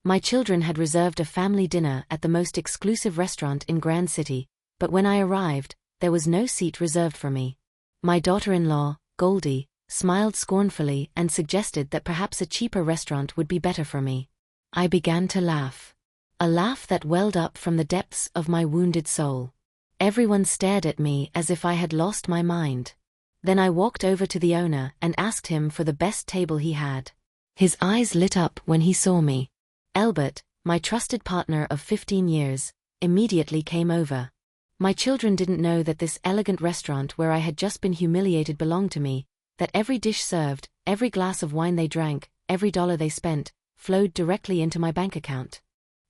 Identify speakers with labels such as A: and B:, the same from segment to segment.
A: My children had reserved a family dinner at the most exclusive restaurant in Grand City, but when I arrived, there was no seat reserved for me. My daughter-in-law, Goldie, smiled scornfully and suggested that perhaps a cheaper restaurant would be better for me. I began to laugh. A laugh that welled up from the depths of my wounded soul. Everyone stared at me as if I had lost my mind. Then I walked over to the owner and asked him for the best table he had. His eyes lit up when he saw me. Albert, my trusted partner of 15 years, immediately came over. My children didn't know that this elegant restaurant where I had just been humiliated belonged to me, that every dish served, every glass of wine they drank, every dollar they spent, flowed directly into my bank account.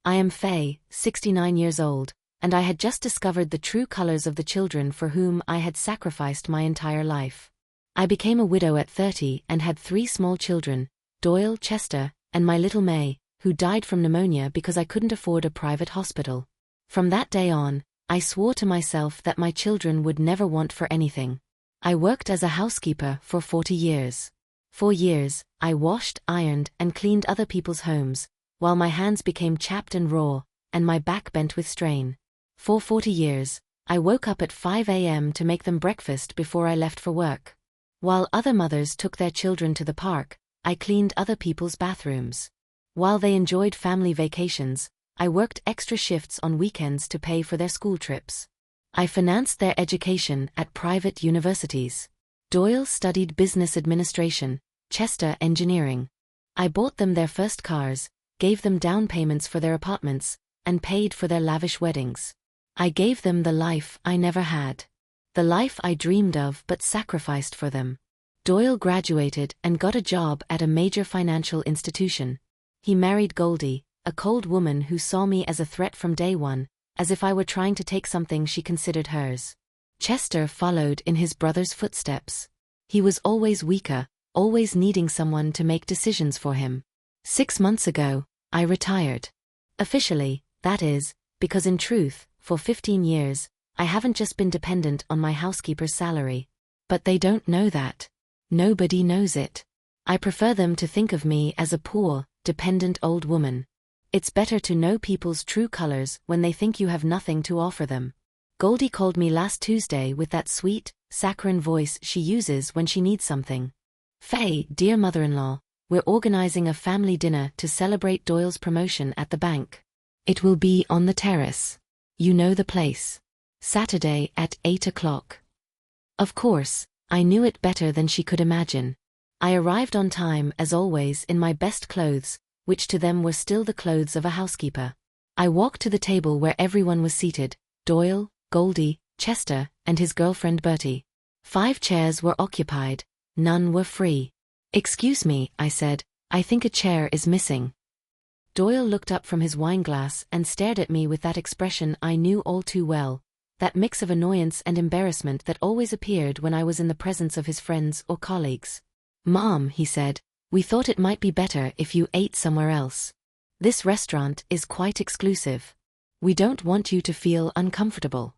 A: I am Faye, 69 years old, and I had just discovered the true colors of the children for whom I had sacrificed my entire life. I became a widow at 30 and had 3 small children, Doyle, Chester, and my little May, who died from pneumonia because I couldn't afford a private hospital. From that day on, I swore to myself that my children would never want for anything. I worked as a housekeeper for 40 years. For years, I washed, ironed, and cleaned other people's homes, while my hands became chapped and raw, and my back bent with strain. For 40 years, I woke up at 5 a.m. to make them breakfast before I left for work. While other mothers took their children to the park, I cleaned other people's bathrooms. While they enjoyed family vacations, I worked extra shifts on weekends to pay for their school trips. I financed their education at private universities. Doyle studied business administration, Chester engineering. I bought them their first cars, gave them down payments for their apartments, and paid for their lavish weddings. I gave them the life I never had. The life I dreamed of but sacrificed for them. Doyle graduated and got a job at a major financial institution. He married Goldie, a cold woman who saw me as a threat from day one, as if I were trying to take something she considered hers. Chester followed in his brother's footsteps. He was always weaker, always needing someone to make decisions for him. 6 months ago, I retired. Officially, that is, because in truth, for 15 years, I haven't just been dependent on my housekeeper's salary. But they don't know that. Nobody knows it. I prefer them to think of me as a poor, dependent old woman. It's better to know people's true colors when they think you have nothing to offer them. Goldie called me last Tuesday with that sweet, saccharine voice she uses when she needs something. Faye, dear mother-in-law, we're organizing a family dinner to celebrate Doyle's promotion at the bank. It will be on the terrace. You know the place. Saturday at 8 o'clock. Of course, I knew it better than she could imagine. I arrived on time as always in my best clothes, which to them were still the clothes of a housekeeper. I walked to the table where everyone was seated, Doyle, Goldie, Chester, and his girlfriend Bertie. 5 chairs were occupied, none were free. Excuse me, I said, I think a chair is missing. Doyle looked up from his wineglass and stared at me with that expression I knew all too well, that mix of annoyance and embarrassment that always appeared when I was in the presence of his friends or colleagues. Mom, he said, we thought it might be better if you ate somewhere else. This restaurant is quite exclusive. We don't want you to feel uncomfortable.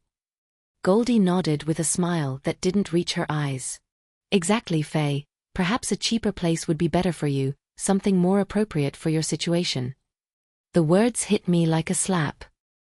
A: Goldie nodded with a smile that didn't reach her eyes. Exactly, Faye, perhaps a cheaper place would be better for you, something more appropriate for your situation. The words hit me like a slap.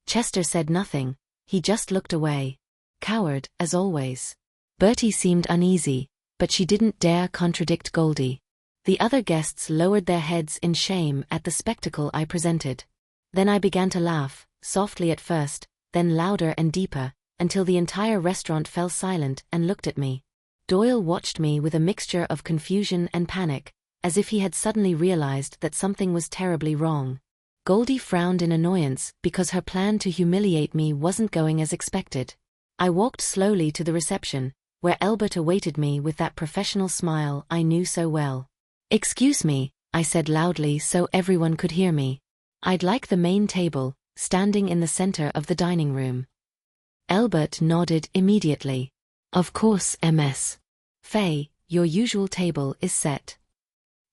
A: Chester said nothing, he just looked away. Coward, as always. Bertie seemed uneasy, but she didn't dare contradict Goldie. The other guests lowered their heads in shame at the spectacle I presented. Then I began to laugh, softly at first, then louder and deeper, until the entire restaurant fell silent and looked at me. Doyle watched me with a mixture of confusion and panic, as if he had suddenly realized that something was terribly wrong. Goldie frowned in annoyance because her plan to humiliate me wasn't going as expected. I walked slowly to the reception, where Albert awaited me with that professional smile I knew so well. Excuse me, I said loudly so everyone could hear me. I'd like the main table, standing in the center of the dining room. Albert nodded immediately. Of course, Ms. Faye, your usual table is set.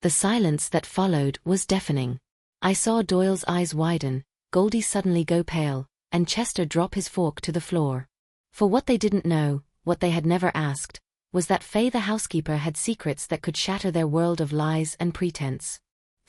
A: The silence that followed was deafening. I saw Doyle's eyes widen, Goldie suddenly go pale, and Chester drop his fork to the floor. For what they didn't know, what they had never asked, was that Faye the housekeeper had secrets that could shatter their world of lies and pretense.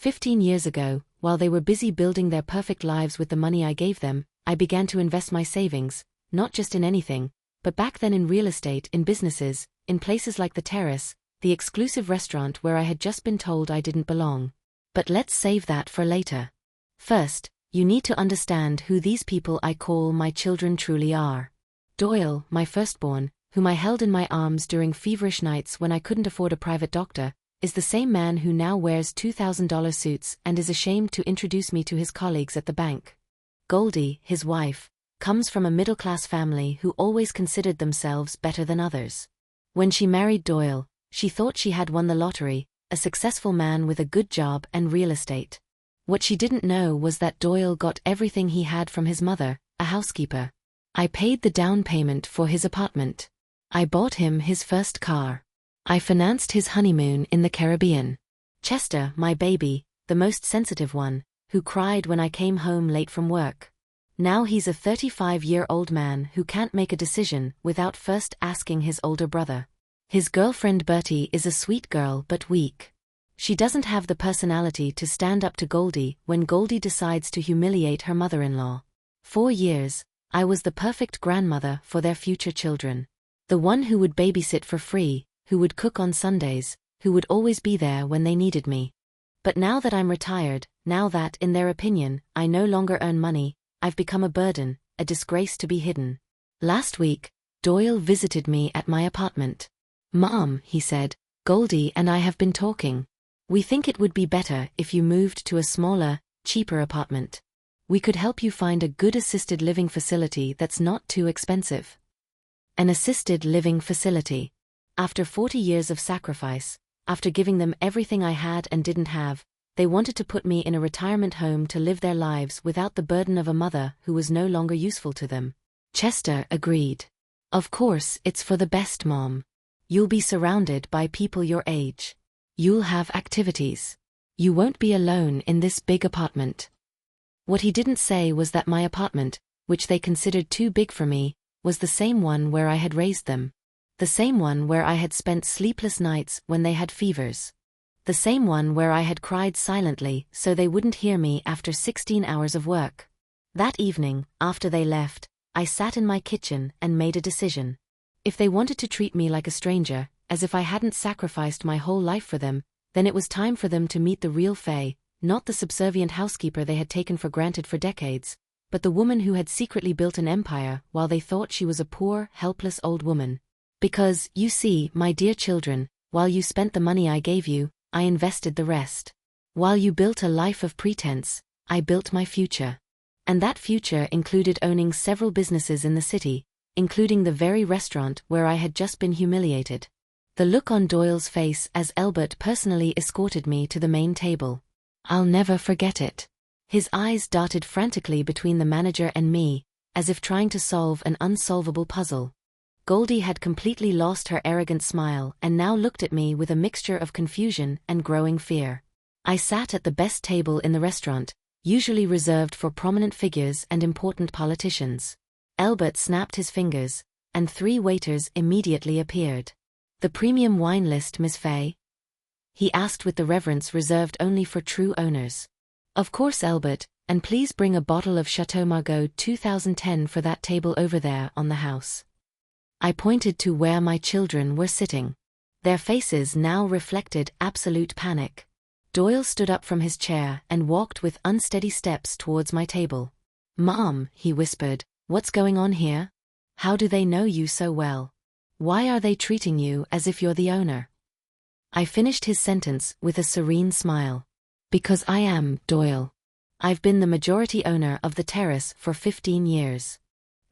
A: 15 years ago, while they were busy building their perfect lives with the money I gave them, I began to invest my savings, not just in anything, but back then in real estate, in businesses, in places like the Terrace, the exclusive restaurant where I had just been told I didn't belong. But let's save that for later. First, you need to understand who these people I call my children truly are. Doyle, my firstborn, whom I held in my arms during feverish nights when I couldn't afford a private doctor, is the same man who now wears $2,000 suits and is ashamed to introduce me to his colleagues at the bank. Goldie, his wife, comes from a middle-class family who always considered themselves better than others. When she married Doyle, she thought she had won the lottery, a successful man with a good job and real estate. What she didn't know was that Doyle got everything he had from his mother, a housekeeper. I paid the down payment for his apartment. I bought him his first car. I financed his honeymoon in the Caribbean. Chester, my baby, the most sensitive one, who cried when I came home late from work. Now he's a 35-year-old man who can't make a decision without first asking his older brother. His girlfriend Bertie is a sweet girl but weak. She doesn't have the personality to stand up to Goldie when Goldie decides to humiliate her mother-in-law. 4 years, I was the perfect grandmother for their future children. The one who would babysit for free, who would cook on Sundays, who would always be there when they needed me. But now that I'm retired, now that, in their opinion, I no longer earn money, I've become a burden, a disgrace to be hidden. Last week, Doyle visited me at my apartment. "Mom," he said, "Goldie and I have been talking. We think it would be better if you moved to a smaller, cheaper apartment. We could help you find a good assisted living facility that's not too expensive." An assisted living facility. After 40 years of sacrifice, after giving them everything I had and didn't have, they wanted to put me in a retirement home to live their lives without the burden of a mother who was no longer useful to them. Chester agreed. "Of course, it's for the best, Mom. You'll be surrounded by people your age. You'll have activities. You won't be alone in this big apartment." What he didn't say was that my apartment, which they considered too big for me, was the same one where I had raised them. The same one where I had spent sleepless nights when they had fevers. The same one where I had cried silently so they wouldn't hear me after 16 hours of work. That evening, after they left, I sat in my kitchen and made a decision. If they wanted to treat me like a stranger, as if I hadn't sacrificed my whole life for them, then it was time for them to meet the real Faye, not the subservient housekeeper they had taken for granted for decades, but the woman who had secretly built an empire while they thought she was a poor, helpless old woman. Because, you see, my dear children, while you spent the money I gave you, I invested the rest. While you built a life of pretense, I built my future. And that future included owning several businesses in the city, including the very restaurant where I had just been humiliated. The look on Doyle's face as Albert personally escorted me to the main table. I'll never forget it. His eyes darted frantically between the manager and me, as if trying to solve an unsolvable puzzle. Goldie had completely lost her arrogant smile and now looked at me with a mixture of confusion and growing fear. I sat at the best table in the restaurant, usually reserved for prominent figures and important politicians. Albert snapped his fingers, and 3 waiters immediately appeared. "The premium wine list, Miss Faye?" he asked with the reverence reserved only for true owners. "Of course, Albert, and please bring a bottle of Chateau Margaux 2010 for that table over there on the house." I pointed to where my children were sitting. Their faces now reflected absolute panic. Doyle stood up from his chair and walked with unsteady steps towards my table. "Mom," he whispered, "what's going on here? How do they know you so well? Why are they treating you as if you're the owner?" I finished his sentence with a serene smile. "Because I am, Doyle. I've been the majority owner of the Terrace for 15 years.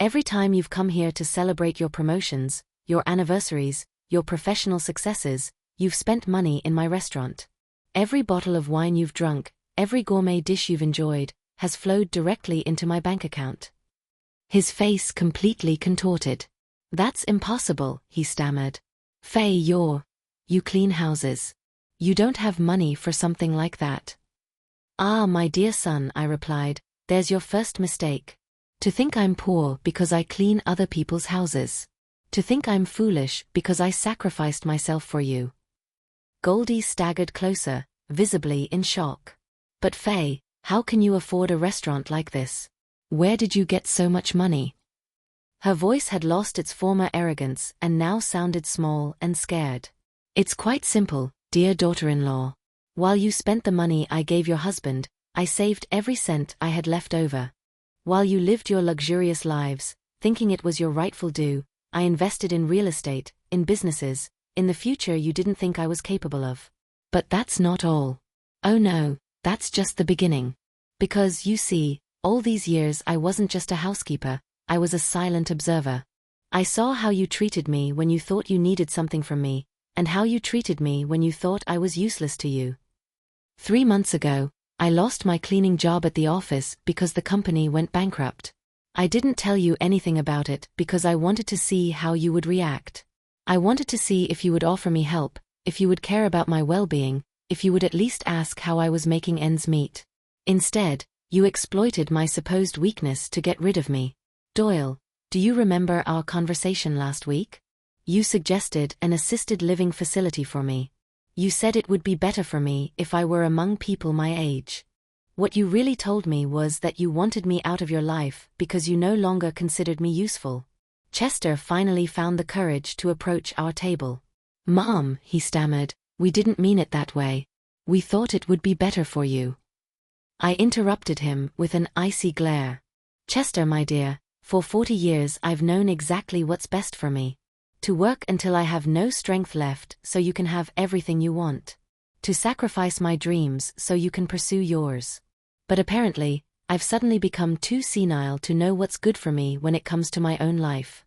A: Every time you've come here to celebrate your promotions, your anniversaries, your professional successes, you've spent money in my restaurant. Every bottle of wine you've drunk, every gourmet dish you've enjoyed, has flowed directly into my bank account." His face completely contorted. "That's impossible," he stammered. "Faye, you clean houses. You don't have money for something like that." "Ah, my dear son," I replied, "there's your first mistake. To think I'm poor because I clean other people's houses. To think I'm foolish because I sacrificed myself for you." Goldie staggered closer, visibly in shock. But Faye, how can you afford a restaurant like this? Where did you get so much money? Her voice had lost its former arrogance and now sounded small and scared. It's quite simple, dear daughter-in-law. While you spent the money I gave your husband, I saved every cent I had left over. While you lived your luxurious lives, thinking it was your rightful due, I invested in real estate, in businesses, in the future you didn't think I was capable of. But that's not all. Oh no, that's just the beginning. Because, you see, all these years I wasn't just a housekeeper, I was a silent observer. I saw how you treated me when you thought you needed something from me, and how you treated me when you thought I was useless to you. 3 months ago, I lost my cleaning job at the office because the company went bankrupt. I didn't tell you anything about it because I wanted to see how you would react. I wanted to see if you would offer me help, if you would care about my well-being, if you would at least ask how I was making ends meet. Instead, you exploited my supposed weakness to get rid of me. Doyle, do you remember our conversation last week? You suggested an assisted living facility for me. You said it would be better for me if I were among people my age. What you really told me was that you wanted me out of your life because you no longer considered me useful. Chester finally found the courage to approach our table. Mom, he stammered, we didn't mean it that way. We thought it would be better for you. I interrupted him with an icy glare. Chester, my dear, for 40 years I've known exactly what's best for me. To work until I have no strength left so you can have everything you want. To sacrifice my dreams so you can pursue yours. But apparently, I've suddenly become too senile to know what's good for me when it comes to my own life.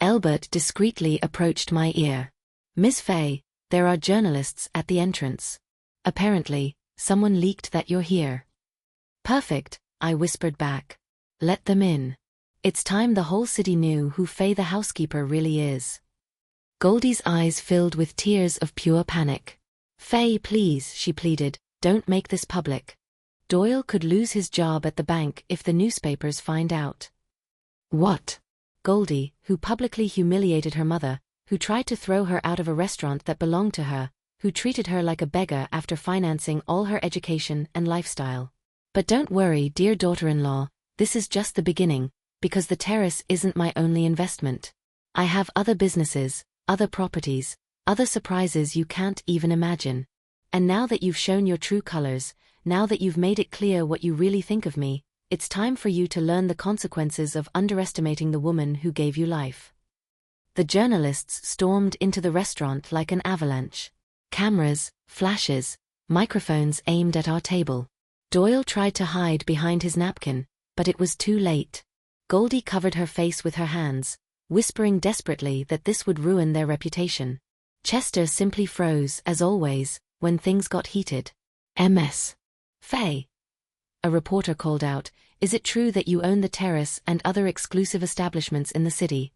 A: Albert discreetly approached my ear. Miss Faye, there are journalists at the entrance. Apparently, someone leaked that you're here. Perfect, I whispered back. Let them in. It's time the whole city knew who Faye the housekeeper really is. Goldie's eyes filled with tears of pure panic. Faye, please, she pleaded, don't make this public. Doyle could lose his job at the bank if the newspapers find out. What? Goldie, who publicly humiliated her mother, who tried to throw her out of a restaurant that belonged to her, who treated her like a beggar after financing all her education and lifestyle. But don't worry, dear daughter-in-law, this is just the beginning, because the terrace isn't my only investment. I have other businesses, other properties, other surprises you can't even imagine. And now that you've shown your true colors, now that you've made it clear what you really think of me, it's time for you to learn the consequences of underestimating the woman who gave you life. The journalists stormed into the restaurant like an avalanche. Cameras, flashes, microphones aimed at our table. Doyle tried to hide behind his napkin, but it was too late. Goldie covered her face with her hands, whispering desperately that this would ruin their reputation. Chester simply froze, as always, when things got heated. MS. Faye. A reporter called out, is it true that you own the terrace and other exclusive establishments in the city?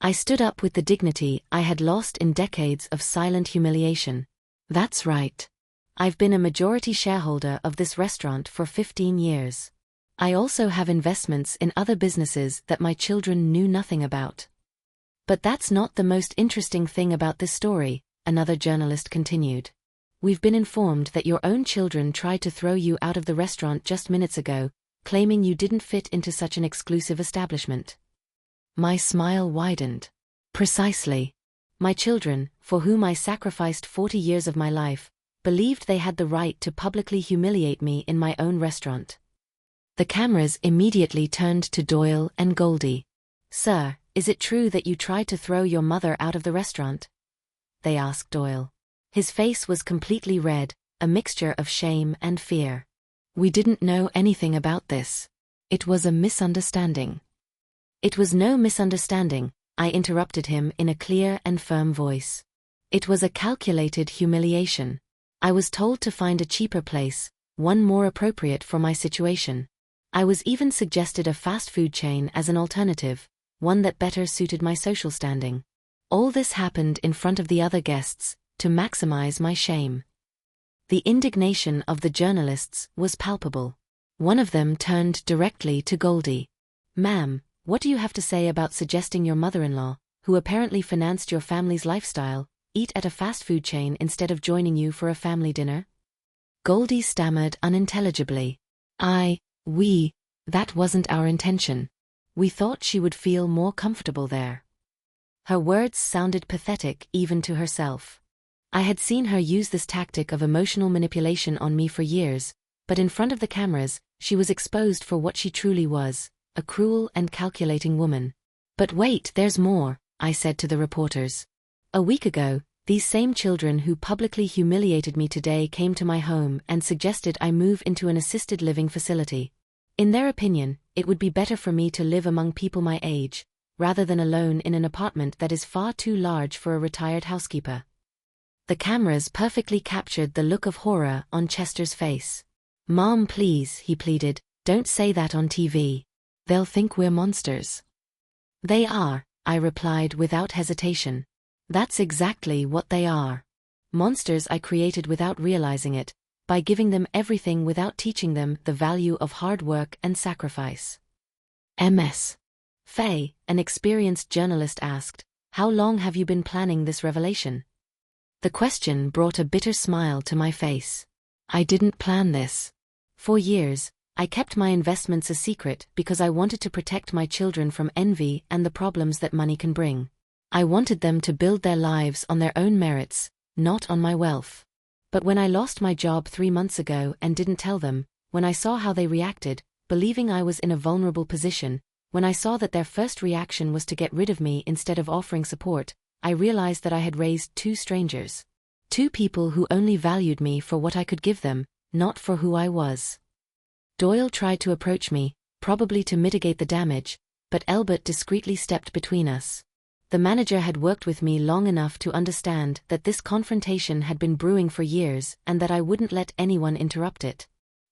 A: I stood up with the dignity I had lost in decades of silent humiliation. That's right. I've been a majority shareholder of this restaurant for 15 years. I also have investments in other businesses that my children knew nothing about. But that's not the most interesting thing about this story, another journalist continued. We've been informed that your own children tried to throw you out of the restaurant just minutes ago, claiming you didn't fit into such an exclusive establishment. My smile widened. Precisely. My children, for whom I sacrificed 40 years of my life, believed they had the right to publicly humiliate me in my own restaurant. The cameras immediately turned to Doyle and Goldie. Sir, is it true that you tried to throw your mother out of the restaurant? They asked Doyle. His face was completely red, a mixture of shame and fear. We didn't know anything about this. It was a misunderstanding. It was no misunderstanding, I interrupted him in a clear and firm voice. It was a calculated humiliation. I was told to find a cheaper place, one more appropriate for my situation. I was even suggested a fast food chain as an alternative, one that better suited my social standing. All this happened in front of the other guests, to maximize my shame. The indignation of the journalists was palpable. One of them turned directly to Goldie. Ma'am, what do you have to say about suggesting your mother-in-law, who apparently financed your family's lifestyle, eat at a fast food chain instead of joining you for a family dinner? Goldie stammered unintelligibly. That wasn't our intention. We thought she would feel more comfortable there. Her words sounded pathetic even to herself. I had seen her use this tactic of emotional manipulation on me for years, but in front of the cameras, she was exposed for what she truly was, a cruel and calculating woman. But wait, there's more, I said to the reporters. A week ago, these same children who publicly humiliated me today came to my home and suggested I move into an assisted living facility. In their opinion, it would be better for me to live among people my age, rather than alone in an apartment that is far too large for a retired housekeeper. The cameras perfectly captured the look of horror on Chester's face. "Mom, please," he pleaded, "don't say that on TV. They'll think we're monsters." "They are," I replied without hesitation. "That's exactly what they are. Monsters I created without realizing it, by giving them everything without teaching them the value of hard work and sacrifice." Ms. Faye, an experienced journalist, asked, "How long have you been planning this revelation?" The question brought a bitter smile to my face. I didn't plan this. For years, I kept my investments a secret because I wanted to protect my children from envy and the problems that money can bring. I wanted them to build their lives on their own merits, not on my wealth. But when I lost my job 3 months ago and didn't tell them, when I saw how they reacted, believing I was in a vulnerable position, when I saw that their first reaction was to get rid of me instead of offering support, I realized that I had raised 2 strangers. 2 people who only valued me for what I could give them, not for who I was. Doyle tried to approach me, probably to mitigate the damage, but Elbert discreetly stepped between us. The manager had worked with me long enough to understand that this confrontation had been brewing for years and that I wouldn't let anyone interrupt it.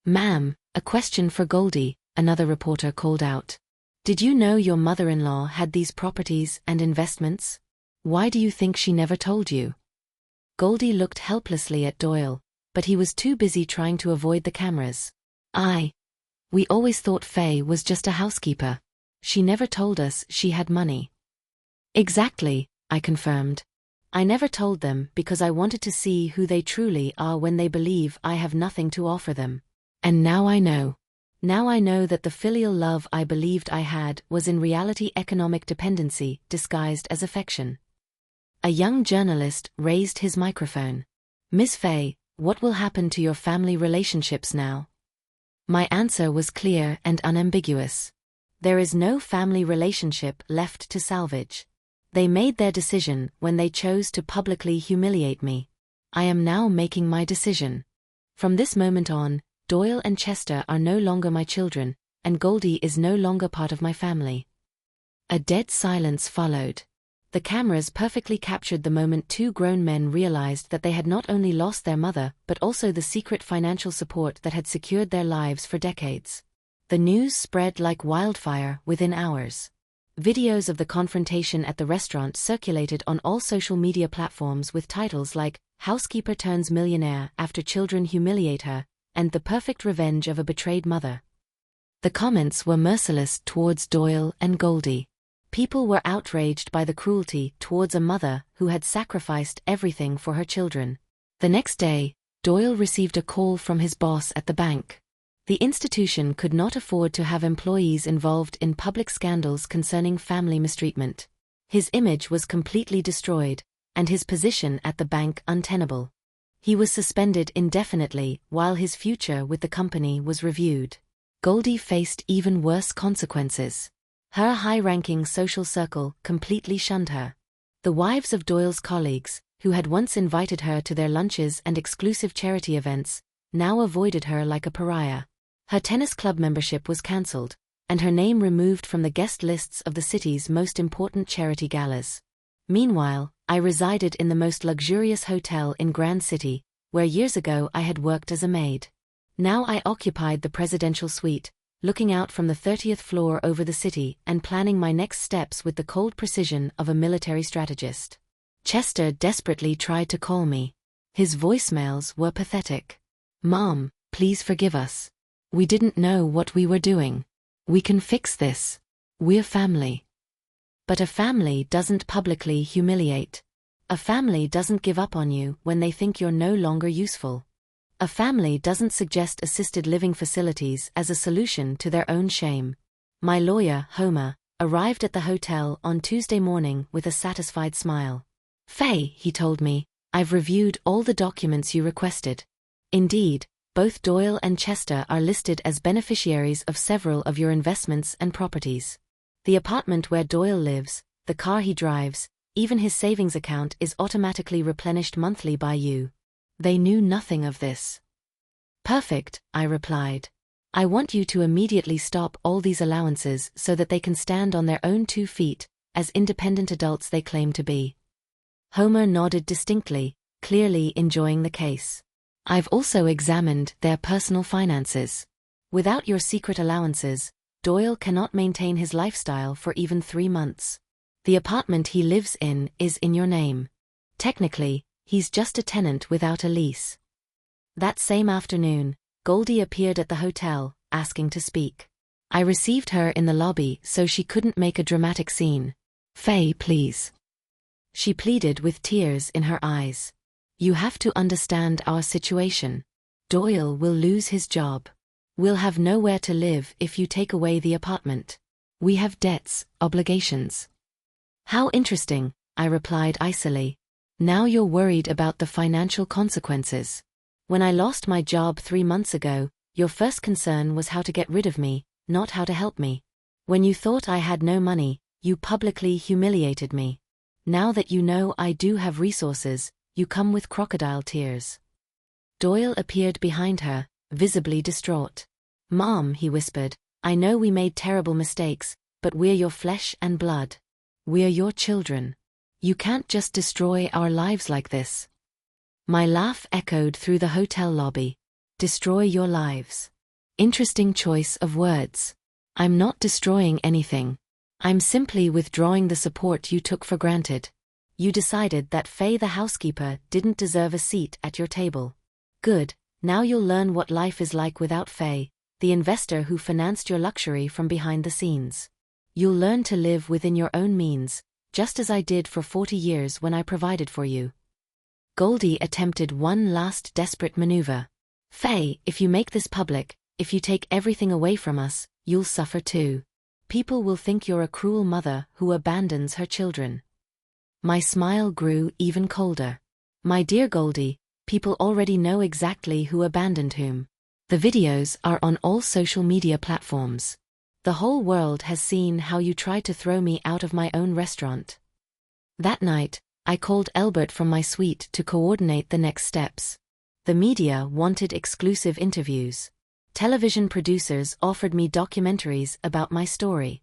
A: "Ma'am, a question for Goldie," another reporter called out. "Did you know your mother-in-law had these properties and investments? Why do you think she never told you?" Goldie looked helplessly at Doyle, but he was too busy trying to avoid the cameras. We always thought Faye was just a housekeeper. She never told us she had money." "Exactly," I confirmed. "I never told them because I wanted to see who they truly are when they believe I have nothing to offer them. And now I know. Now I know that the filial love I believed I had was in reality economic dependency disguised as affection." A young journalist raised his microphone. "Miss Faye, what will happen to your family relationships now?" My answer was clear and unambiguous. There is no family relationship left to salvage. They made their decision when they chose to publicly humiliate me. I am now making my decision. From this moment on, Doyle and Chester are no longer my children, and Goldie is no longer part of my family. A dead silence followed. The cameras perfectly captured the moment 2 grown men realized that they had not only lost their mother but also the secret financial support that had secured their lives for decades. The news spread like wildfire within hours. Videos of the confrontation at the restaurant circulated on all social media platforms with titles like "Housekeeper Turns Millionaire After Children Humiliate Her" and "The Perfect Revenge of a Betrayed Mother." The comments were merciless towards Doyle and Goldie. People were outraged by the cruelty towards a mother who had sacrificed everything for her children. The next day, Doyle received a call from his boss at the bank. The institution could not afford to have employees involved in public scandals concerning family mistreatment. His image was completely destroyed, and his position at the bank untenable. He was suspended indefinitely while his future with the company was reviewed. Goldie faced even worse consequences. Her high-ranking social circle completely shunned her. The wives of Doyle's colleagues, who had once invited her to their lunches and exclusive charity events, now avoided her like a pariah. Her tennis club membership was cancelled, and her name removed from the guest lists of the city's most important charity galas. Meanwhile, I resided in the most luxurious hotel in Grand City, where years ago I had worked as a maid. Now I occupied the presidential suite, looking out from the 30th floor over the city and planning my next steps with the cold precision of a military strategist. Chester desperately tried to call me. His voicemails were pathetic. "Mom, please forgive us. We didn't know what we were doing. We can fix this. We're family." But a family doesn't publicly humiliate. A family doesn't give up on you when they think you're no longer useful. A family doesn't suggest assisted living facilities as a solution to their own shame. My lawyer, Homer, arrived at the hotel on Tuesday morning with a satisfied smile. "Faye," he told me, "I've reviewed all the documents you requested. Indeed, both Doyle and Chester are listed as beneficiaries of several of your investments and properties. The apartment where Doyle lives, the car he drives, even his savings account is automatically replenished monthly by you." They knew nothing of this. "Perfect," I replied. "I want you to immediately stop all these allowances so that they can stand on their own 2 feet, as independent adults they claim to be." Homer nodded distinctly, clearly enjoying the case. "I've also examined their personal finances. Without your secret allowances, Doyle cannot maintain his lifestyle for even 3 months. The apartment he lives in is in your name. Technically, he's just a tenant without a lease." That same afternoon, Goldie appeared at the hotel, asking to speak. I received her in the lobby so she couldn't make a dramatic scene. "Faye, please," she pleaded with tears in her eyes. "You have to understand our situation. Doyle will lose his job. We'll have nowhere to live if you take away the apartment. We have debts, obligations." "How interesting," I replied icily. "Now you're worried about the financial consequences. When I lost my job 3 months ago, your first concern was how to get rid of me, not how to help me. When you thought I had no money, you publicly humiliated me. Now that you know I do have resources, you come with crocodile tears." Doyle appeared behind her, visibly distraught. "Mom," he whispered, "I know we made terrible mistakes, but we're your flesh and blood. We're your children. You can't just destroy our lives like this." My laugh echoed through the hotel lobby. "Destroy your lives. Interesting choice of words. I'm not destroying anything. I'm simply withdrawing the support you took for granted. You decided that Faye the housekeeper didn't deserve a seat at your table. Good, now you'll learn what life is like without Faye, the investor who financed your luxury from behind the scenes. You'll learn to live within your own means, just as I did for 40 years when I provided for you." Goldie attempted one last desperate maneuver. "Faye, if you make this public, if you take everything away from us, you'll suffer too. People will think you're a cruel mother who abandons her children." My smile grew even colder. "My dear Goldie, people already know exactly who abandoned whom. The videos are on all social media platforms. The whole world has seen how you tried to throw me out of my own restaurant." That night, I called Albert from my suite to coordinate the next steps. The media wanted exclusive interviews. Television producers offered me documentaries about my story.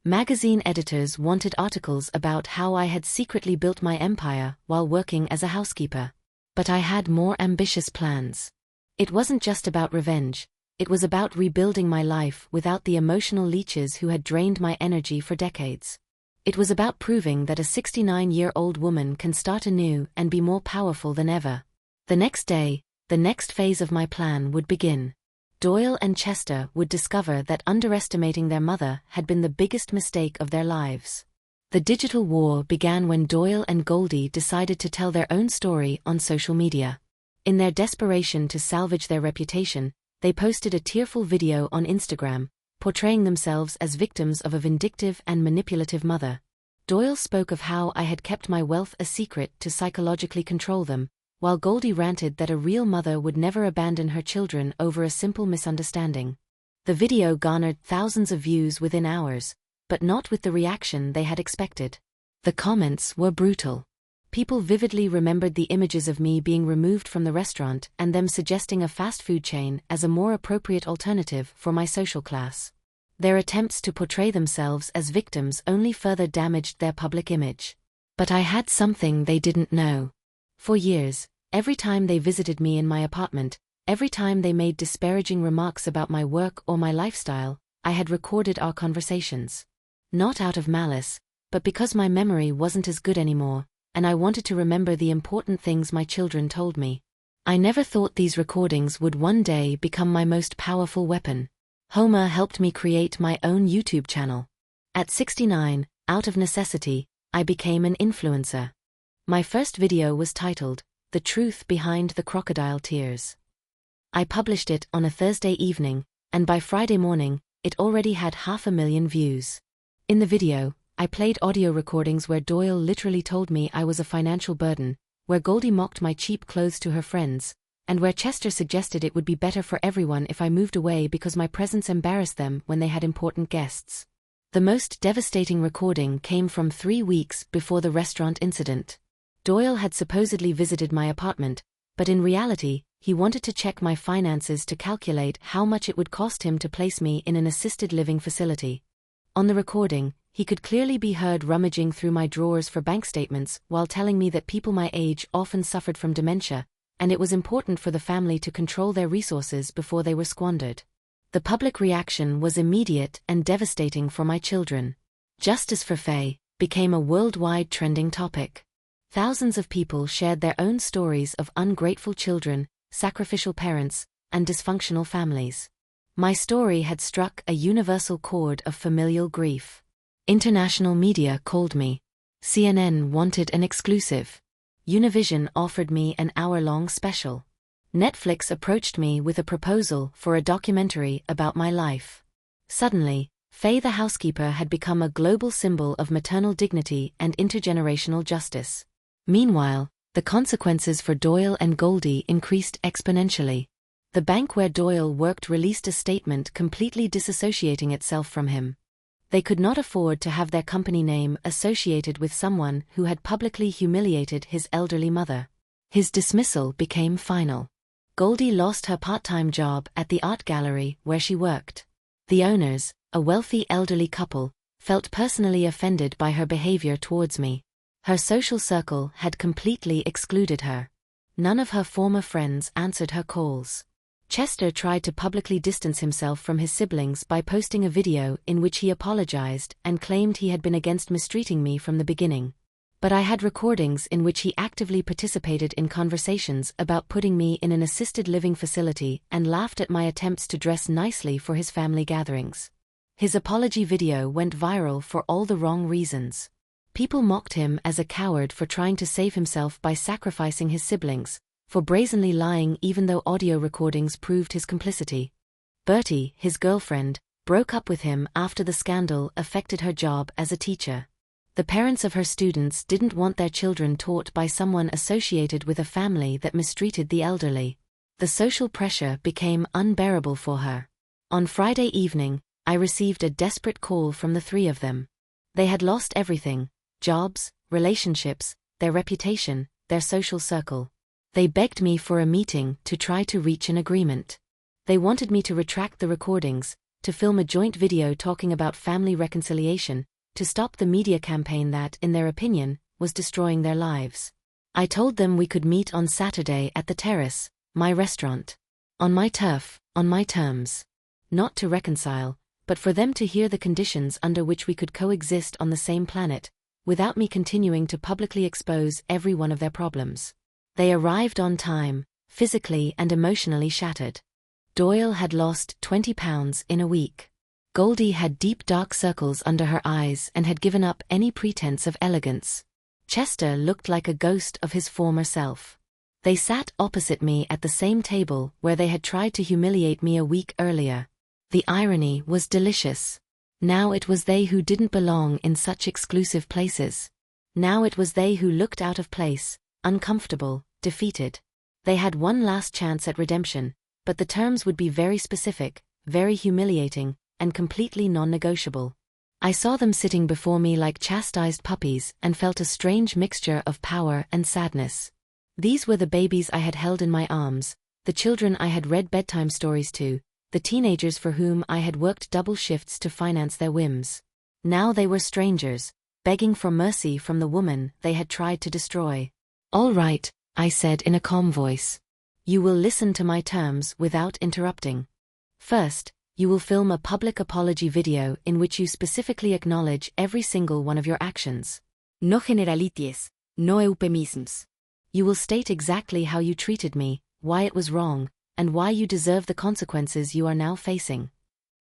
A: Magazine editors wanted articles about how I had secretly built my empire while working as a housekeeper. But I had more ambitious plans. It wasn't just about revenge, it was about rebuilding my life without the emotional leeches who had drained my energy for decades. It was about proving that a 69-year-old woman can start anew and be more powerful than ever. The next day, the next phase of my plan would begin. Doyle and Chester would discover that underestimating their mother had been the biggest mistake of their lives. The digital war began when Doyle and Goldie decided to tell their own story on social media. In their desperation to salvage their reputation, they posted a tearful video on Instagram, portraying themselves as victims of a vindictive and manipulative mother. Doyle spoke of how I had kept my wealth a secret to psychologically control them, while Goldie ranted that a real mother would never abandon her children over a simple misunderstanding. The video garnered thousands of views within hours, but not with the reaction they had expected. The comments were brutal. People vividly remembered the images of me being removed from the restaurant and them suggesting a fast food chain as a more appropriate alternative for my social class. Their attempts to portray themselves as victims only further damaged their public image. But I had something they didn't know. For years, every time they visited me in my apartment, every time they made disparaging remarks about my work or my lifestyle, I had recorded our conversations. Not out of malice, but because my memory wasn't as good anymore, and I wanted to remember the important things my children told me. I never thought these recordings would one day become my most powerful weapon. Homer helped me create my own YouTube channel. At 69, out of necessity, I became an influencer. My first video was titled, "The Truth Behind the Crocodile Tears." I published it on a Thursday evening, and by Friday morning, it already had 500,000 views. In the video, I played audio recordings where Doyle literally told me I was a financial burden, where Goldie mocked my cheap clothes to her friends, and where Chester suggested it would be better for everyone if I moved away because my presence embarrassed them when they had important guests. The most devastating recording came from 3 weeks before the restaurant incident. Doyle had supposedly visited my apartment, but in reality, he wanted to check my finances to calculate how much it would cost him to place me in an assisted living facility. On the recording, he could clearly be heard rummaging through my drawers for bank statements while telling me that people my age often suffered from dementia, and it was important for the family to control their resources before they were squandered. The public reaction was immediate and devastating for my children. Justice for Faye became a worldwide trending topic. Thousands of people shared their own stories of ungrateful children, sacrificial parents, and dysfunctional families. My story had struck a universal chord of familial grief. International media called me. CNN wanted an exclusive. Univision offered me an hour-long special. Netflix approached me with a proposal for a documentary about my life. Suddenly, Faye the housekeeper had become a global symbol of maternal dignity and intergenerational justice. Meanwhile, the consequences for Doyle and Goldie increased exponentially. The bank where Doyle worked released a statement completely disassociating itself from him. They could not afford to have their company name associated with someone who had publicly humiliated his elderly mother. His dismissal became final. Goldie lost her part-time job at the art gallery where she worked. The owners, a wealthy elderly couple, felt personally offended by her behavior towards me. Her social circle had completely excluded her. None of her former friends answered her calls. Chester tried to publicly distance himself from his siblings by posting a video in which he apologized and claimed he had been against mistreating me from the beginning. But I had recordings in which he actively participated in conversations about putting me in an assisted living facility and laughed at my attempts to dress nicely for his family gatherings. His apology video went viral for all the wrong reasons. People mocked him as a coward for trying to save himself by sacrificing his siblings, for brazenly lying even though audio recordings proved his complicity. Bertie, his girlfriend, broke up with him after the scandal affected her job as a teacher. The parents of her students didn't want their children taught by someone associated with a family that mistreated the elderly. The social pressure became unbearable for her. On Friday evening, I received a desperate call from the three of them. They had lost everything: jobs, relationships, their reputation, their social circle. They begged me for a meeting to try to reach an agreement. They wanted me to retract the recordings, to film a joint video talking about family reconciliation, to stop the media campaign that, in their opinion, was destroying their lives. I told them we could meet on Saturday at the Terrace, my restaurant. On my turf, on my terms. Not to reconcile, but for them to hear the conditions under which we could coexist on the same planet, without me continuing to publicly expose every one of their problems. They arrived on time, physically and emotionally shattered. Doyle had lost 20 pounds in a week. Goldie had deep dark circles under her eyes and had given up any pretense of elegance. Chester looked like a ghost of his former self. They sat opposite me at the same table where they had tried to humiliate me a week earlier. The irony was delicious. Now it was they who didn't belong in such exclusive places. Now it was they who looked out of place, uncomfortable, defeated. They had one last chance at redemption, but the terms would be very specific, very humiliating, and completely non-negotiable. I saw them sitting before me like chastised puppies and felt a strange mixture of power and sadness. These were the babies I had held in my arms, the children I had read bedtime stories to, the teenagers for whom I had worked double shifts to finance their whims. Now they were strangers, begging for mercy from the woman they had tried to destroy. "All right," I said in a calm voice. "You will listen to my terms without interrupting. First, you will film a public apology video in which you specifically acknowledge every single one of your actions. No generalities, no euphemisms. You will state exactly how you treated me, why it was wrong, and why you deserve the consequences you are now facing."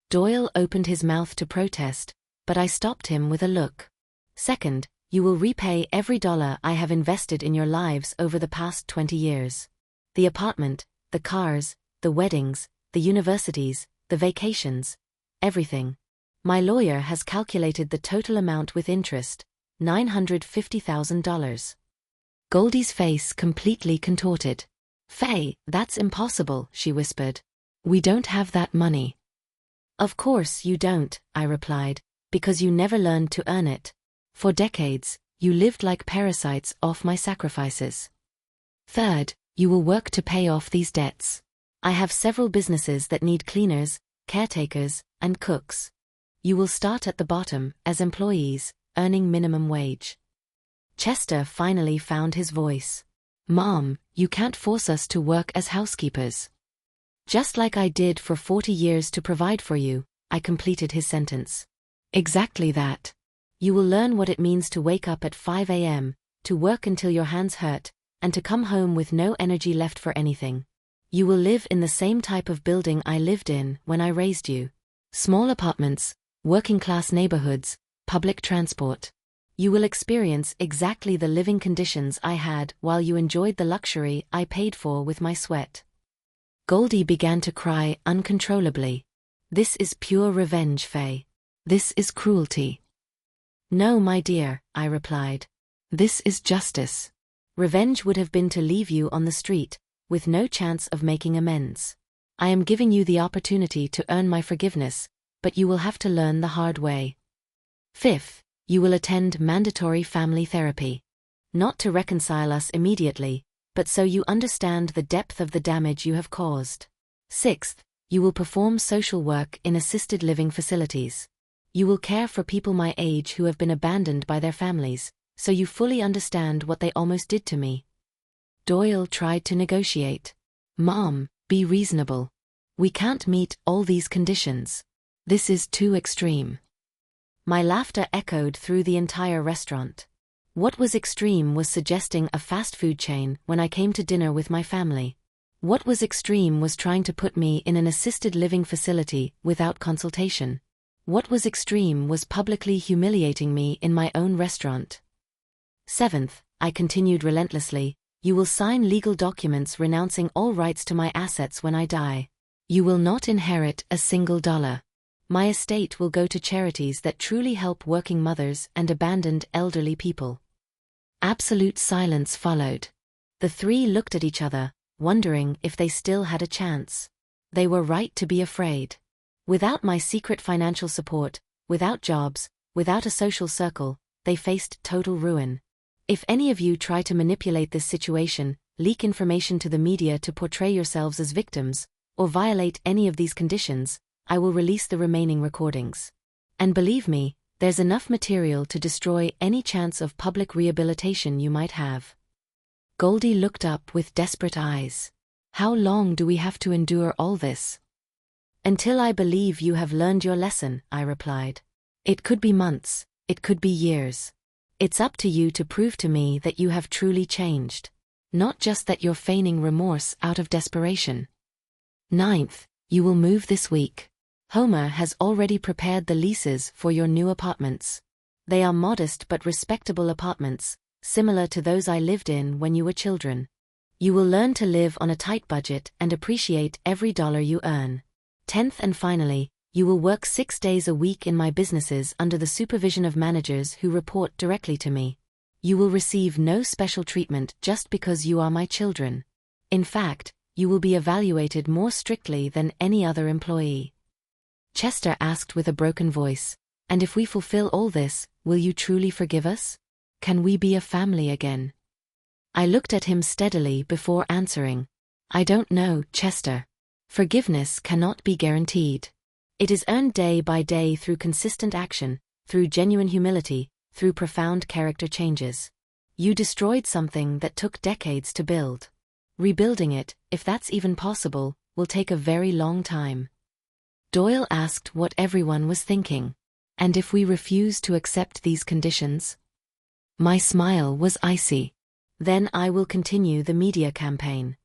A: Doyle opened his mouth to protest, but I stopped him with a look. "Second, you will repay every dollar I have invested in your lives over the past 20 years. The apartment, the cars, the weddings, the universities, the vacations, everything. My lawyer has calculated the total amount with interest, $950,000. Goldie's face completely contorted. Faye, that's impossible, she whispered. We don't have that money. Of course you don't, I replied, because you never learned to earn it. For decades, you lived like parasites off my sacrifices. Third, you will work to pay off these debts. I have several businesses that need cleaners, caretakers, and cooks. You will start at the bottom, as employees, earning minimum wage. Chester finally found his voice. Mom, you can't force us to work as housekeepers. Just like I did for 40 years to provide for you, I completed his sentence. Exactly that. You will learn what it means to wake up at 5 a.m., to work until your hands hurt, and to come home with no energy left for anything. You will live in the same type of building I lived in when I raised you. Small apartments, working-class neighborhoods, public transport. You will experience exactly the living conditions I had while you enjoyed the luxury I paid for with my sweat. Goldie began to cry uncontrollably. This is pure revenge, Faye. This is cruelty. No, my dear, I replied. This is justice. Revenge would have been to leave you on the street, with no chance of making amends. I am giving you the opportunity to earn my forgiveness, but you will have to learn the hard way. Fifth, you will attend mandatory family therapy. Not to reconcile us immediately, but so you understand the depth of the damage you have caused. Sixth, you will perform social work in assisted living facilities. You will care for people my age who have been abandoned by their families, so you fully understand what they almost did to me. Doyle tried to negotiate. Mom, be reasonable. We can't meet all these conditions. This is too extreme. My laughter echoed through the entire restaurant. What was extreme was suggesting a fast food chain when I came to dinner with my family. What was extreme was trying to put me in an assisted living facility without consultation. What was extreme was publicly humiliating me in my own restaurant. Seventh, I continued relentlessly, you will sign legal documents renouncing all rights to my assets when I die. You will not inherit a single dollar. My estate will go to charities that truly help working mothers and abandoned elderly people. Absolute silence followed. The three looked at each other, wondering if they still had a chance. They were right to be afraid. Without my secret financial support, without jobs, without a social circle, they faced total ruin. If any of you try to manipulate this situation, leak information to the media to portray yourselves as victims, or violate any of these conditions, I will release the remaining recordings. And believe me, there's enough material to destroy any chance of public rehabilitation you might have. Goldie looked up with desperate eyes. How long do we have to endure all this? Until I believe you have learned your lesson, I replied. It could be months, it could be years. It's up to you to prove to me that you have truly changed. Not just that you're feigning remorse out of desperation. Ninth, you will move this week. Homer has already prepared the leases for your new apartments. They are modest but respectable apartments, similar to those I lived in when you were children. You will learn to live on a tight budget and appreciate every dollar you earn. 10th and finally, you will work 6 days a week in my businesses under the supervision of managers who report directly to me. You will receive no special treatment just because you are my children. In fact, you will be evaluated more strictly than any other employee. Chester asked with a broken voice, and if we fulfill all this, will you truly forgive us? Can we be a family again? I looked at him steadily before answering. I don't know, Chester. Forgiveness cannot be guaranteed. It is earned day by day through consistent action, through genuine humility, through profound character changes. You destroyed something that took decades to build. Rebuilding it, if that's even possible, will take a very long time. Doyle asked what everyone was thinking. And if we refuse to accept these conditions? My smile was icy. Then I will continue the media campaign.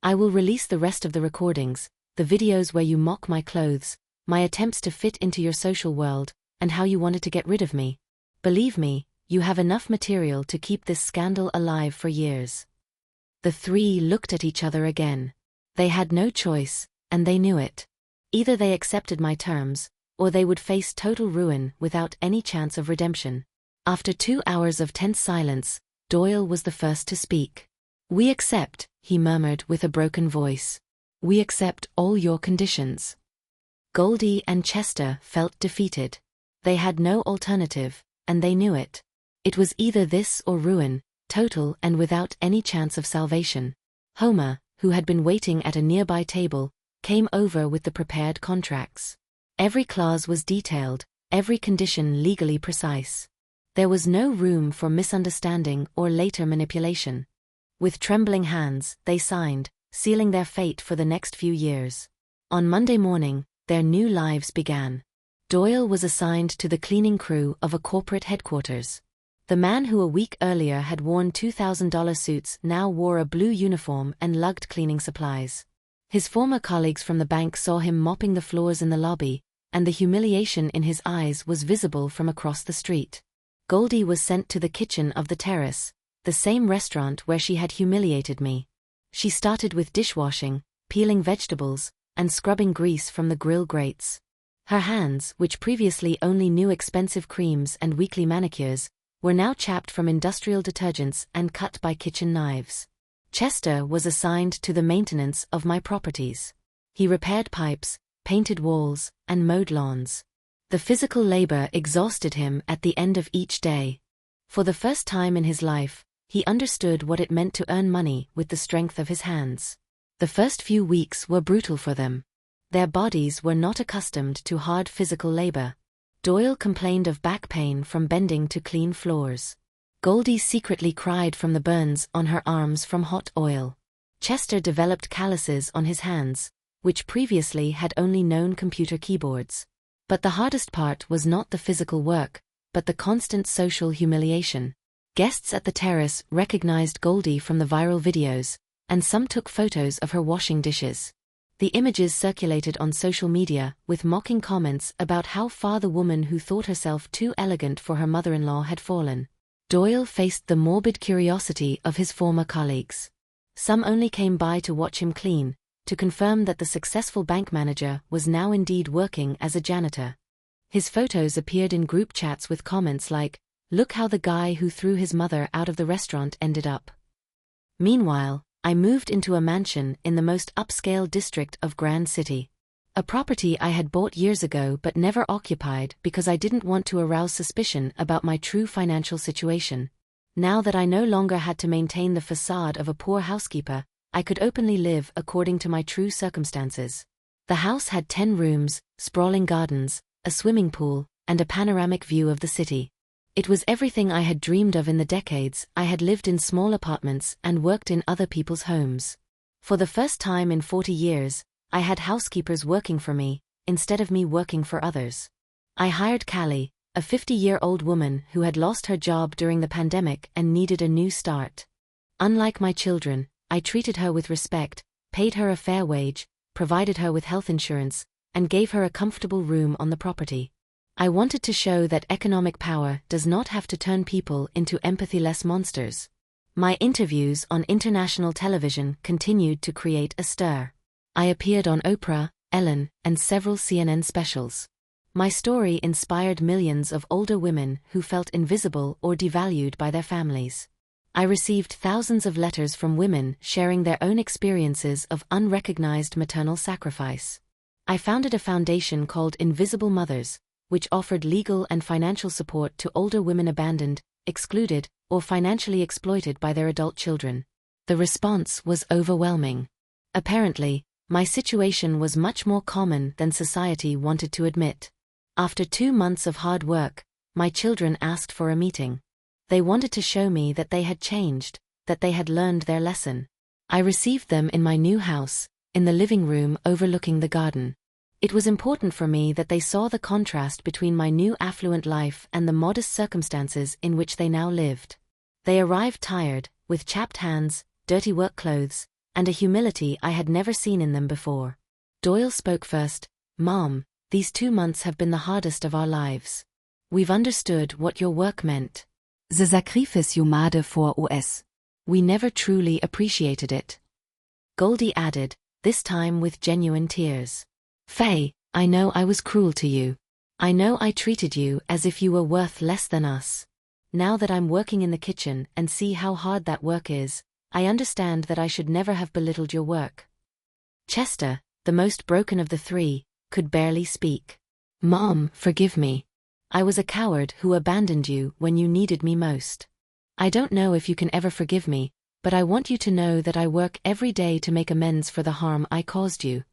A: I will release the rest of the recordings, the videos where you mock my clothes, my attempts to fit into your social world, and how you wanted to get rid of me. Believe me, you have enough material to keep this scandal alive for years. The three looked at each other again. They had no choice, and they knew it. Either they accepted my terms, or they would face total ruin without any chance of redemption. After 2 hours of tense silence, Doyle was the first to speak. "We accept," he murmured with a broken voice. "We accept all your conditions." Goldie and Chester felt defeated. They had no alternative, and they knew it. It was either this or ruin, total and without any chance of salvation. Homer, who had been waiting at a nearby table, came over with the prepared contracts. Every clause was detailed, every condition legally precise. There was no room for misunderstanding or later manipulation. With trembling hands, they signed, sealing their fate for the next few years. On Monday morning, their new lives began. Doyle was assigned to the cleaning crew of a corporate headquarters. The man who a week earlier had worn $2,000 suits now wore a blue uniform and lugged cleaning supplies. His former colleagues from the bank saw him mopping the floors in the lobby, and the humiliation in his eyes was visible from across the street. Goldie was sent to the kitchen of the Terrace, the same restaurant where she had humiliated me. She started with dishwashing, peeling vegetables, and scrubbing grease from the grill grates. Her hands, which previously only knew expensive creams and weekly manicures, were now chapped from industrial detergents and cut by kitchen knives. Chester was assigned to the maintenance of my properties. He repaired pipes, painted walls, and mowed lawns. The physical labor exhausted him at the end of each day. For the first time in his life, he understood what it meant to earn money with the strength of his hands. The first few weeks were brutal for them. Their bodies were not accustomed to hard physical labor. Doyle complained of back pain from bending to clean floors. Goldie secretly cried from the burns on her arms from hot oil. Chester developed calluses on his hands, which previously had only known computer keyboards. But the hardest part was not the physical work, but the constant social humiliation. Guests at the Terrace recognized Goldie from the viral videos, and some took photos of her washing dishes. The images circulated on social media with mocking comments about how far the woman who thought herself too elegant for her mother-in-law had fallen. Doyle faced the morbid curiosity of his former colleagues. Some only came by to watch him clean, to confirm that the successful bank manager was now indeed working as a janitor. His photos appeared in group chats with comments like, "Look how the guy who threw his mother out of the restaurant ended up." Meanwhile, I moved into a mansion in the most upscale district of Grand City. A property I had bought years ago but never occupied because I didn't want to arouse suspicion about my true financial situation. Now that I no longer had to maintain the facade of a poor housekeeper, I could openly live according to my true circumstances. The house had 10 rooms, sprawling gardens, a swimming pool, and a panoramic view of the city. It was everything I had dreamed of in the decades I had lived in small apartments and worked in other people's homes. For the first time in 40 years, I had housekeepers working for me, instead of me working for others. I hired Callie, a 50-year-old woman who had lost her job during the pandemic and needed a new start. Unlike my children, I treated her with respect, paid her a fair wage, provided her with health insurance, and gave her a comfortable room on the property. I wanted to show that economic power does not have to turn people into empathy-less monsters. My interviews on international television continued to create a stir. I appeared on Oprah, Ellen, and several CNN specials. My story inspired millions of older women who felt invisible or devalued by their families. I received thousands of letters from women sharing their own experiences of unrecognized maternal sacrifice. I founded a foundation called Invisible Mothers, which offered legal and financial support to older women abandoned, excluded, or financially exploited by their adult children. The response was overwhelming. Apparently, my situation was much more common than society wanted to admit. After 2 months of hard work, my children asked for a meeting. They wanted to show me that they had changed, that they had learned their lesson. I received them in my new house, in the living room overlooking the garden. It was important for me that they saw the contrast between my new affluent life and the modest circumstances in which they now lived. They arrived tired, with chapped hands, dirty work clothes, and a humility I had never seen in them before. Doyle spoke first. "Mom, these 2 months have been the hardest of our lives. We've understood what your work meant. The sacrifice you made for us. We never truly appreciated it." Goldie added, this time with genuine tears. "Faye, I know I was cruel to you. I know I treated you as if you were worth less than us. Now that I'm working in the kitchen and see how hard that work is, I understand that I should never have belittled your work." Chester, the most broken of the three, could barely speak. "Mom, forgive me. I was a coward who abandoned you when you needed me most. I don't know if you can ever forgive me, but I want you to know that I work every day to make amends for the harm I caused you."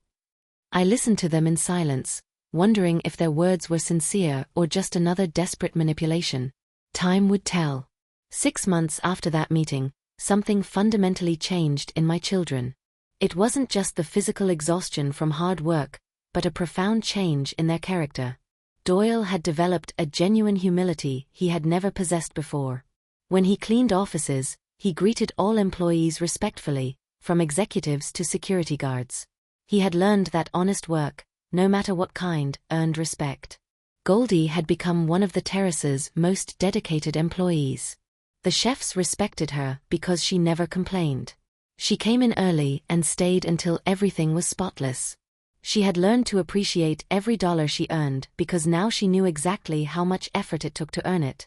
A: I listened to them in silence, wondering if their words were sincere or just another desperate manipulation. Time would tell. 6 months after that meeting, something fundamentally changed in my children. It wasn't just the physical exhaustion from hard work, but a profound change in their character. Doyle had developed a genuine humility he had never possessed before. When he cleaned offices, he greeted all employees respectfully, from executives to security guards. He had learned that honest work, no matter what kind, earned respect. Goldie had become one of the terrace's most dedicated employees. The chefs respected her because she never complained. She came in early and stayed until everything was spotless. She had learned to appreciate every dollar she earned because now she knew exactly how much effort it took to earn it.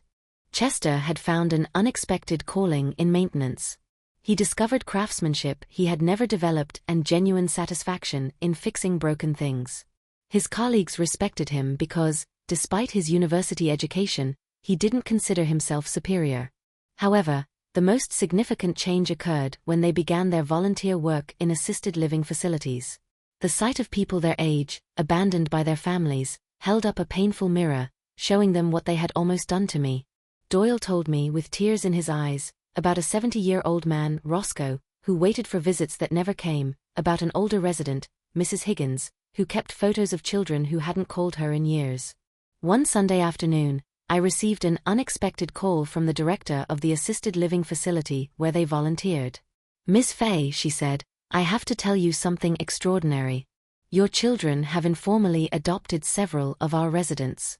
A: Chester had found an unexpected calling in maintenance. He discovered craftsmanship he had never developed and genuine satisfaction in fixing broken things. His colleagues respected him because, despite his university education, he didn't consider himself superior. However, the most significant change occurred when they began their volunteer work in assisted living facilities. The sight of people their age, abandoned by their families, held up a painful mirror, showing them what they had almost done to me. Doyle told me with tears in his eyes, about a 70-year-old man, Roscoe, who waited for visits that never came, about an older resident, Mrs. Higgins, who kept photos of children who hadn't called her in years. One Sunday afternoon, I received an unexpected call from the director of the assisted living facility where they volunteered. "Miss Faye," she said, "I have to tell you something extraordinary. Your children have informally adopted several of our residents.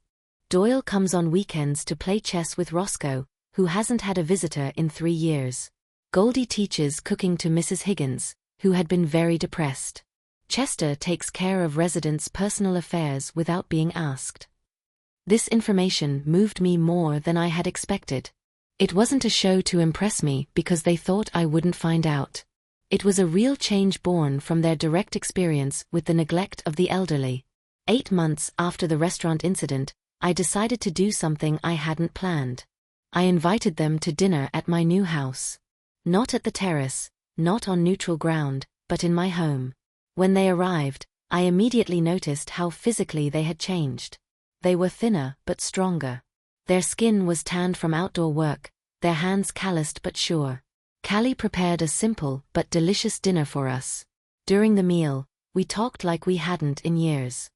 A: Doyle comes on weekends to play chess with Roscoe, who hasn't had a visitor in 3 years. Goldie teaches cooking to Mrs. Higgins, who had been very depressed. Chester takes care of residents' personal affairs without being asked." This information moved me more than I had expected. It wasn't a show to impress me because they thought I wouldn't find out. It was a real change born from their direct experience with the neglect of the elderly. 8 months after the restaurant incident, I decided to do something I hadn't planned. I invited them to dinner at my new house. Not at the terrace, not on neutral ground, but in my home. When they arrived, I immediately noticed how physically they had changed. They were thinner but stronger. Their skin was tanned from outdoor work, their hands calloused but sure. Callie prepared a simple but delicious dinner for us. During the meal, we talked like we hadn't in years.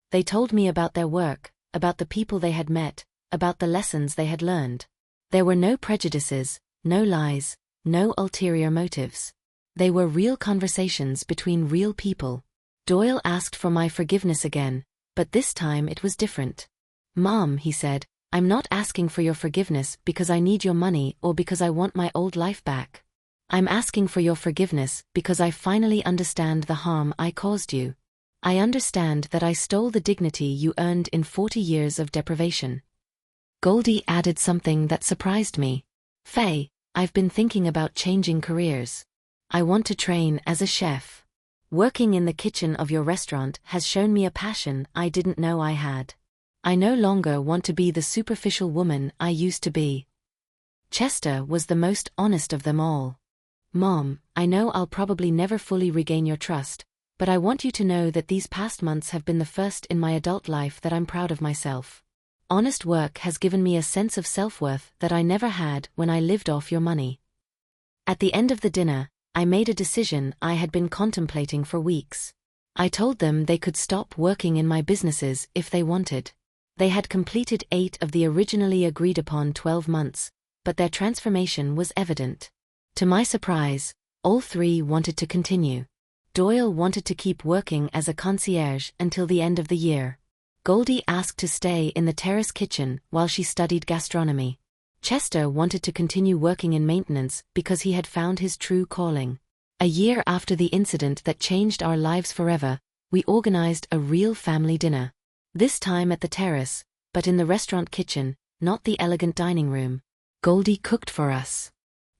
A: They told me about their work, about the people they had met, about the lessons they had learned. There were no prejudices, no lies, no ulterior motives. They were real conversations between real people. Doyle asked for my forgiveness again, but this time it was different. "Mom," he said, "I'm not asking for your forgiveness because I need your money or because I want my old life back. I'm asking for your forgiveness because I finally understand the harm I caused you. I understand that I stole the dignity you earned in 40 years of deprivation." Goldie added something that surprised me. "Faye, I've been thinking about changing careers. I want to train as a chef. Working in the kitchen of your restaurant has shown me a passion I didn't know I had. I no longer want to be the superficial woman I used to be." Chester was the most honest of them all. "Mom, I know I'll probably never fully regain your trust, but I want you to know that these past months have been the first in my adult life that I'm proud of myself. Honest work has given me a sense of self-worth that I never had when I lived off your money." At the end of the dinner, I made a decision I had been contemplating for weeks. I told them they could stop working in my businesses if they wanted. They had completed 8 of the originally agreed-upon 12 months, but their transformation was evident. To my surprise, all 3 wanted to continue. Doyle wanted to keep working as a concierge until the end of the year. Goldie asked to stay in the terrace kitchen while she studied gastronomy. Chester wanted to continue working in maintenance because he had found his true calling. A year after the incident that changed our lives forever, we organized a real family dinner. This time at the terrace, but in the restaurant kitchen, not the elegant dining room. Goldie cooked for us.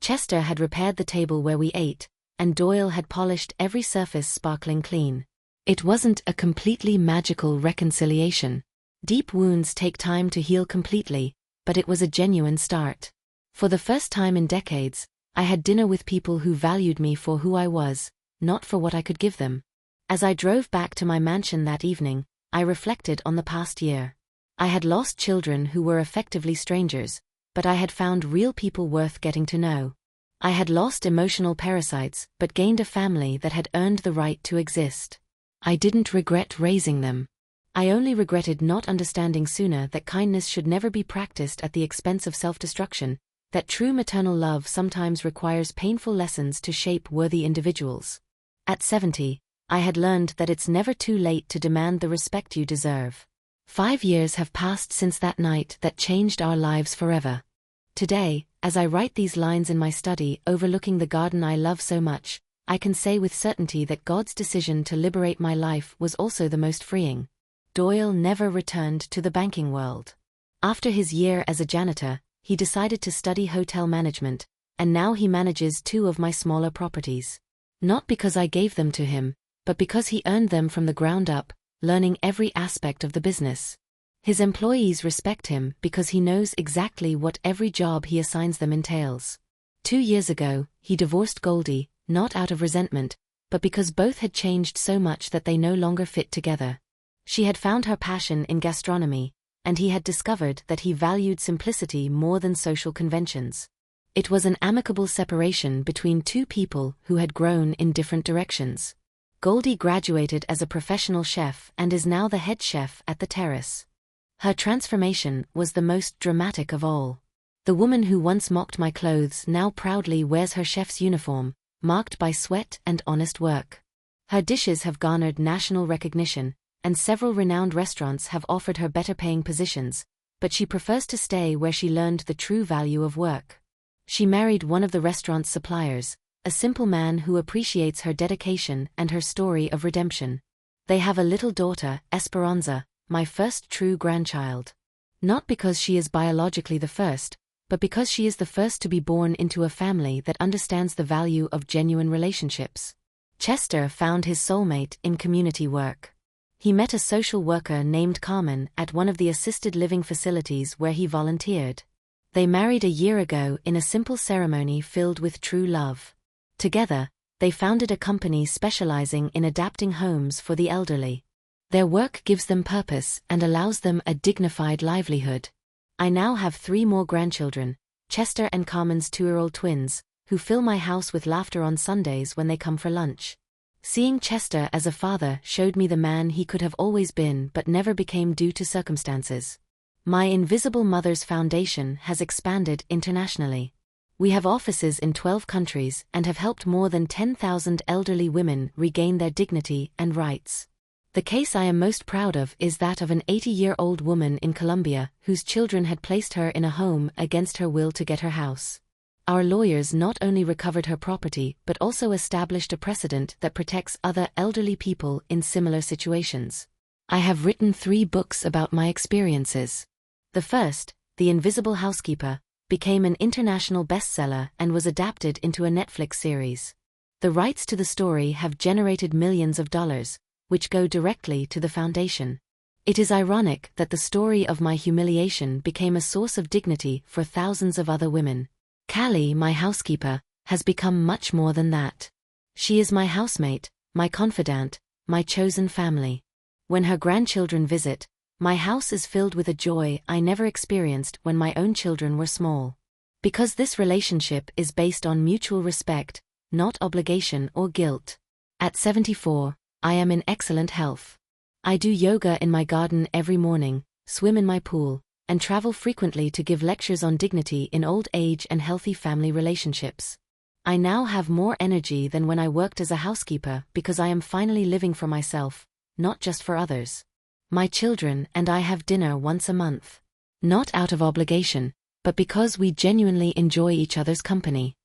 A: Chester had repaired the table where we ate, and Doyle had polished every surface sparkling clean. It wasn't a completely magical reconciliation. Deep wounds take time to heal completely, but it was a genuine start. For the first time in decades, I had dinner with people who valued me for who I was, not for what I could give them. As I drove back to my mansion that evening, I reflected on the past year. I had lost children who were effectively strangers, but I had found real people worth getting to know. I had lost emotional parasites but gained a family that had earned the right to exist. I didn't regret raising them. I only regretted not understanding sooner that kindness should never be practiced at the expense of self-destruction, that true maternal love sometimes requires painful lessons to shape worthy individuals. At 70, I had learned that it's never too late to demand the respect you deserve. 5 years have passed since that night that changed our lives forever. Today, as I write these lines in my study overlooking the garden I love so much, I can say with certainty that God's decision to liberate my life was also the most freeing. Doyle never returned to the banking world. After his year as a janitor, he decided to study hotel management, and now he manages 2 of my smaller properties. Not because I gave them to him, but because he earned them from the ground up, learning every aspect of the business. His employees respect him because he knows exactly what every job he assigns them entails. 2 years ago, he divorced Goldie, not out of resentment, but because both had changed so much that they no longer fit together. She had found her passion in gastronomy, and he had discovered that he valued simplicity more than social conventions. It was an amicable separation between 2 people who had grown in different directions. Goldie graduated as a professional chef and is now the head chef at the Terrace. Her transformation was the most dramatic of all. The woman who once mocked my clothes now proudly wears her chef's uniform, marked by sweat and honest work. Her dishes have garnered national recognition, and several renowned restaurants have offered her better-paying positions, but she prefers to stay where she learned the true value of work. She married one of the restaurant's suppliers, a simple man who appreciates her dedication and her story of redemption. They have a little daughter, Esperanza, my first true grandchild. Not because she is biologically the first, but because she is the first to be born into a family that understands the value of genuine relationships. Chester found his soulmate in community work. He met a social worker named Carmen at one of the assisted living facilities where he volunteered. They married a year ago in a simple ceremony filled with true love. Together, they founded a company specializing in adapting homes for the elderly. Their work gives them purpose and allows them a dignified livelihood. I now have 3 more grandchildren, Chester and Carmen's 2-year-old twins, who fill my house with laughter on Sundays when they come for lunch. Seeing Chester as a father showed me the man he could have always been but never became due to circumstances. My Invisible Mothers Foundation has expanded internationally. We have offices in 12 countries and have helped more than 10,000 elderly women regain their dignity and rights. The case I am most proud of is that of an 80-year-old woman in Colombia whose children had placed her in a home against her will to get her house. Our lawyers not only recovered her property but also established a precedent that protects other elderly people in similar situations. I have written 3 books about my experiences. The first, The Invisible Housekeeper, became an international bestseller and was adapted into a Netflix series. The rights to the story have generated millions of dollars, which go directly to the foundation. It is ironic that the story of my humiliation became a source of dignity for thousands of other women. Callie, my housekeeper, has become much more than that. She is my housemate, my confidant, my chosen family. When her grandchildren visit, my house is filled with a joy I never experienced when my own children were small. Because this relationship is based on mutual respect, not obligation or guilt. At 74, I am in excellent health. I do yoga in my garden every morning, swim in my pool, and travel frequently to give lectures on dignity in old age and healthy family relationships. I now have more energy than when I worked as a housekeeper because I am finally living for myself, not just for others. My children and I have dinner once a month. Not out of obligation, but because we genuinely enjoy each other's company.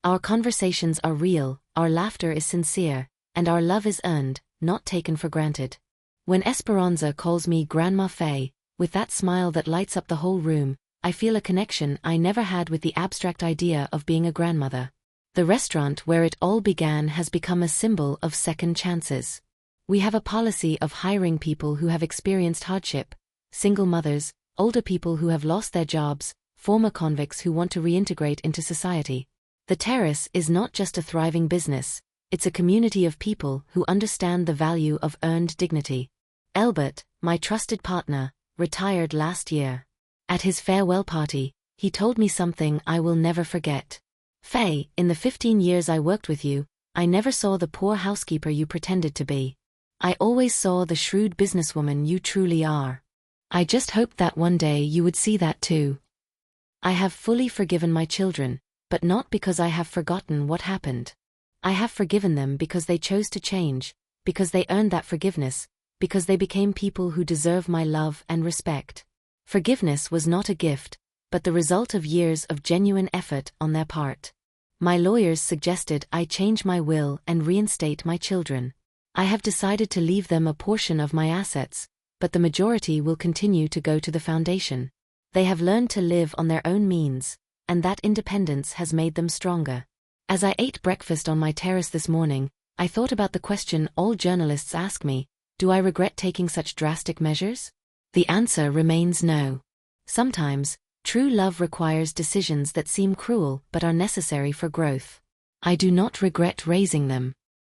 A: Our conversations are real, our laughter is sincere, and our love is earned, not taken for granted. When Esperanza calls me Grandma Faye, with that smile that lights up the whole room, I feel a connection I never had with the abstract idea of being a grandmother. The restaurant where it all began has become a symbol of second chances. We have a policy of hiring people who have experienced hardship, single mothers, older people who have lost their jobs, former convicts who want to reintegrate into society. The Terrace is not just a thriving business, it's a community of people who understand the value of earned dignity. Albert, my trusted partner, retired last year. At his farewell party, he told me something I will never forget. Faye, in the 15 years I worked with you, I never saw the poor housekeeper you pretended to be. I always saw the shrewd businesswoman you truly are. I just hoped that one day you would see that too. I have fully forgiven my children, but not because I have forgotten what happened. I have forgiven them because they chose to change, because they earned that forgiveness, because they became people who deserve my love and respect. Forgiveness was not a gift, but the result of years of genuine effort on their part. My lawyers suggested I change my will and reinstate my children. I have decided to leave them a portion of my assets, but the majority will continue to go to the foundation. They have learned to live on their own means, and that independence has made them stronger. As I ate breakfast on my terrace this morning, I thought about the question all journalists ask me: do I regret taking such drastic measures? The answer remains no. Sometimes, true love requires decisions that seem cruel but are necessary for growth. I do not regret raising them.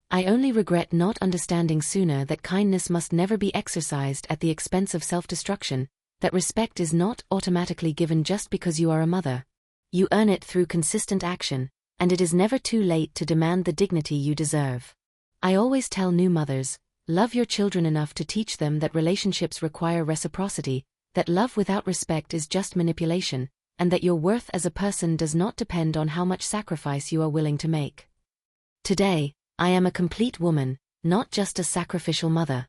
A: I only regret not understanding sooner that kindness must never be exercised at the expense of self-destruction, that respect is not automatically given just because you are a mother. You earn it through consistent action, and it is never too late to demand the dignity you deserve. I always tell new mothers, love your children enough to teach them that relationships require reciprocity, that love without respect is just manipulation, and that your worth as a person does not depend on how much sacrifice you are willing to make. Today, I am a complete woman, not just a sacrificial mother.